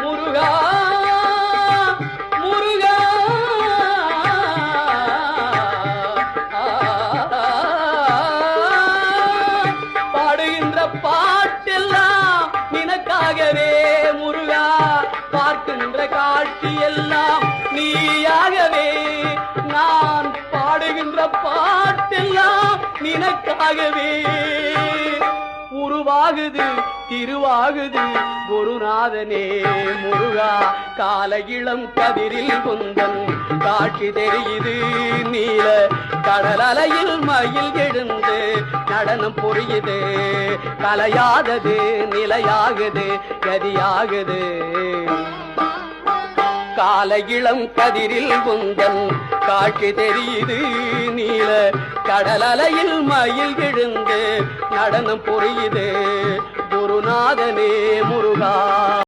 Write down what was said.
முருகா முருகா பாடுகின்ற பாட்டெல்லாம் நினக்காகவே முருகா, பார்க்கின்ற காட்சியெல்லாம் நீயாகவே. நான் பாடுகின்ற பாட்டெல்லாம் நினக்காகவே. உருவாகுது திருவாகுது குருநாதனே முருகா, கால இளம் கதிரில் குந்தன் காட்சி தெரியுது. நீல கடல் அலையில் மயில் எழுந்து நடனம் புரியுது. கலையாதது நிலையாகுது கதியாகுது. கால இளம் கதிரில் குந்தன் காட்சி தெரியுது. நீல கடல் அலையில் மயில் எழுந்து நடனம் புரியுது. குருநாதனே முருகா.